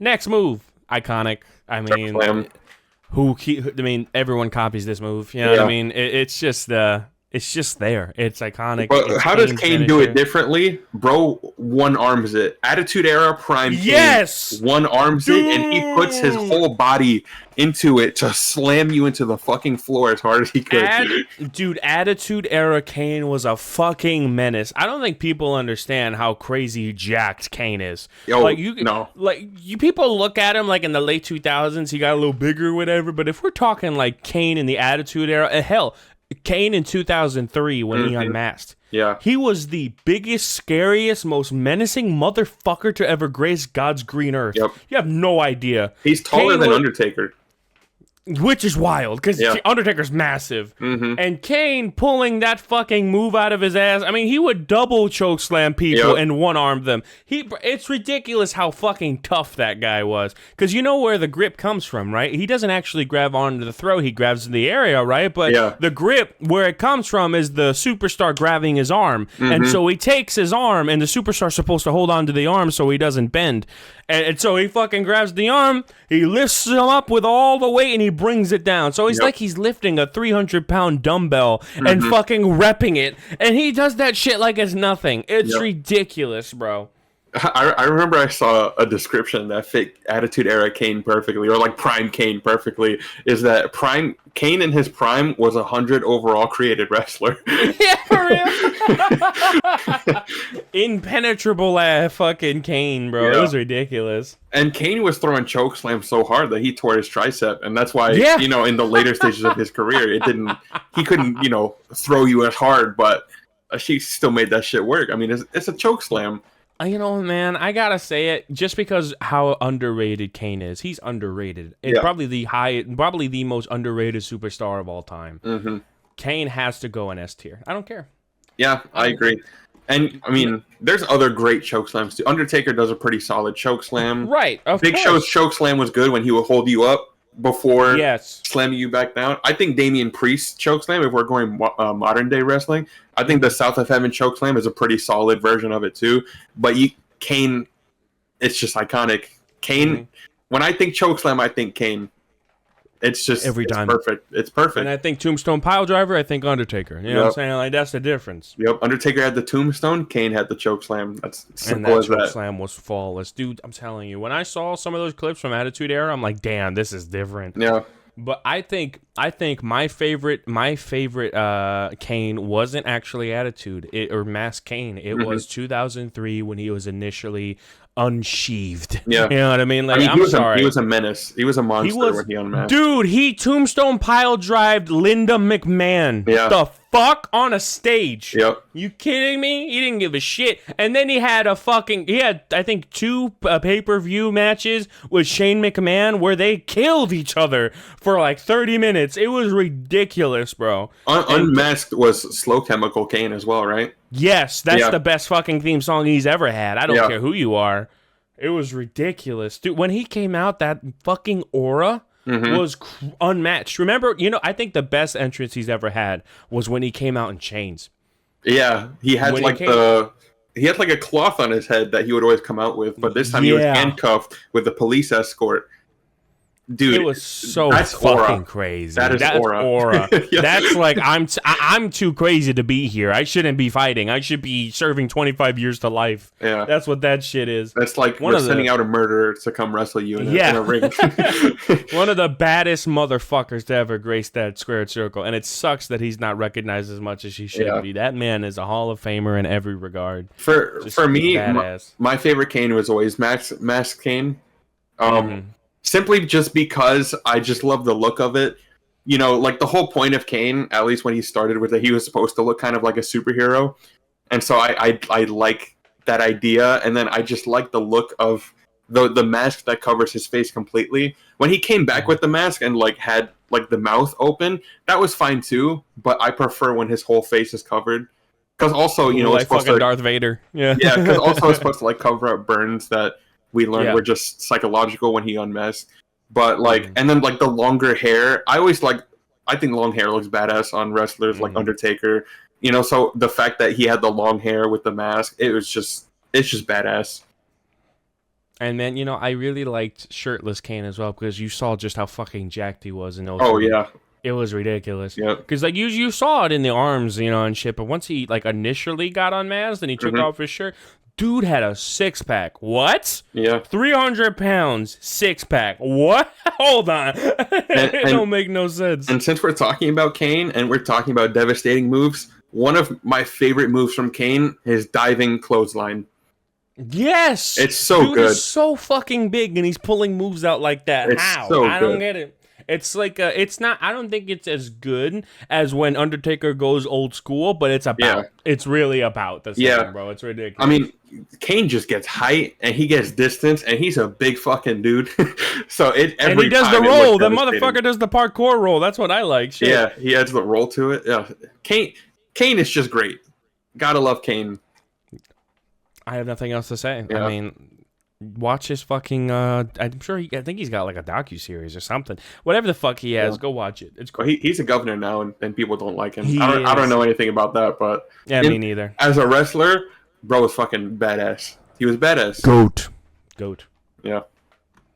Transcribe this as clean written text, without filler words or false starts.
Next move, iconic. I mean, Slam. I mean, everyone copies this move. You know what I Yeah. mean? It's just there. It's iconic. But It's how does Kane's Kane do it finisher. differently? Bro, one arms it. Attitude Era Prime Kane Yes, one arms it, and he puts his dude. whole body into it to slam you into the fucking floor as hard as he could. Dude, Attitude Era Kane was a fucking menace. I don't think people understand how crazy jacked Kane is. Yo, no. You people look at him like in the late 2000s, he got a little bigger or whatever, but if we're talking like Kane in the Attitude Era, hell, Kane in 2003 when he unmasked. Yeah. He was the biggest, scariest, most menacing motherfucker to ever grace God's green earth. Yep. You have no idea. He's taller Kane than was, Undertaker. which is wild, because Yeah. Undertaker's massive. And Kane pulling that fucking move out of his ass. I mean, he would double choke slam people Yep. and one arm them. It's ridiculous how fucking tough that guy was. Because you know where the grip comes from, right? He doesn't actually grab onto the throat, he grabs in the area, right? But Yeah. the grip, where it comes from, is the superstar grabbing his arm. And so he takes his arm, and the superstar's supposed to hold on to the arm so he doesn't bend. And so he fucking grabs the arm, he lifts him up with all the weight, and he brings it down. So he's like he's lifting a 300-pound dumbbell and fucking repping it. And he does that shit like it's nothing. It's ridiculous, bro. I remember I saw a description that fit Attitude Era Kane perfectly, or like Prime Kane perfectly, is that Prime Kane in his prime was 100 overall created wrestler. Yeah, for real. Impenetrable fucking Kane, bro. Yeah. It was ridiculous. And Kane was throwing choke slams so hard that he tore his tricep, and that's why in the later stages of his career, he couldn't throw you as hard, but she still made that shit work. I mean, it's a choke slam. You know, man, I gotta say it just because how underrated Kane is. He's underrated. And probably the most underrated superstar of all time. Kane has to go in S tier. I don't care. Yeah, I agree. And I mean, there's other great choke slams too. Undertaker does a pretty solid choke slam. Right. Big Show's choke slam was good when he would hold you up before slamming you back down. I think Damian Priest's choke slam, if we're going modern day wrestling, I think the South of Heaven choke slam is a pretty solid version of it too. But Kane, it's just iconic. Kane, when I think choke slam, I think Kane. It's just every time perfect. It's perfect. And I think Tombstone Piledriver, I think Undertaker. You know what I'm saying? Like, that's the difference. Yep. Undertaker had the Tombstone, Kane had the choke slam. That's simple as that. And that choke slam was flawless. Dude, I'm telling you, when I saw some of those clips from Attitude Era, I'm like, damn, this is different. Yeah. But I think my favorite Kane wasn't actually Attitude or Mask Kane. It was 2003 when he was initially unsheathed. Yeah. You know what I mean? Like, I'm sorry. He was a menace. He was a monster when he unmasked. Dude, he Tombstone pile drived Linda McMahon. Yeah. The fuck on a stage. Yep. You kidding me? He didn't give a shit. And then he had I think 2 pay-per-view matches with Shane McMahon where they killed each other for like 30 minutes. It was ridiculous, bro. Unmasked was Slow Chemical Kane as well, right? Yes, that's the best fucking theme song he's ever had. I don't care who you are. It was ridiculous. Dude, when he came out, that fucking aura was unmatched. Remember, I think the best entrance he's ever had was when he came out in chains. Yeah, he had he had like a cloth on his head that he would always come out with, but this time he was handcuffed with a police escort. Dude, it was so fucking crazy. That's aura. That's like I'm too crazy to be here. I shouldn't be fighting. I should be serving 25 years to life. Yeah, that's what that shit is. That's like we're sending out a murderer to come wrestle you in a ring. One of the baddest motherfuckers to ever grace that squared circle, and it sucks that he's not recognized as much as he should be. That man is a Hall of Famer in every regard. For me, my favorite Kane was always Mask Kane. Simply just because I just love the look of it. Like the whole point of Kane, at least when he started with it, he was supposed to look kind of like a superhero. And so I like that idea. And then I just like the look of the mask that covers his face completely. When he came back with the mask and like had like the mouth open, that was fine too. But I prefer when his whole face is covered. Because also, like fucking Darth Vader. Yeah. Yeah, because also it's supposed to like cover up burns that we learned were just psychological when he unmasked. But like, and then like the longer hair, I think long hair looks badass on wrestlers like Undertaker. So the fact that he had the long hair with the mask, it's just badass. And man, you know, I really liked shirtless Kane as well because you saw just how fucking jacked he was in those. Oh yeah, it was ridiculous. Yep. Because like you saw it in the arms, you know, and shit. But once he like initially got unmasked and he took off his shirt, dude had a 6-pack. What? Yeah. 300 pounds, 6-pack. What? Hold on. It don't make no sense. And since we're talking about Kane and we're talking about devastating moves, one of my favorite moves from Kane is diving clothesline. Yes, it's so dude good. Is so fucking big, and he's pulling moves out like that. It's How? So I don't get it. It's like it's not. I don't think it's as good as when Undertaker goes old school, but it's about. Yeah. It's really about the same, bro. It's ridiculous. I mean, Kane just gets height and he gets distance, and he's a big fucking dude. So and he does the roll. The motherfucker does the parkour roll. That's what I like. Shit. Yeah, he adds the roll to it. Yeah, Kane is just great. Gotta love Kane. I have nothing else to say. Yeah. I mean, watch his fucking. I'm sure. I think he's got like a docuseries or something. Whatever the fuck he has, go watch it. It's cool. Well, he's a governor now, and people don't like him. I don't know anything about that, but me neither. As a wrestler, bro was fucking badass. He was badass. Goat. Yeah.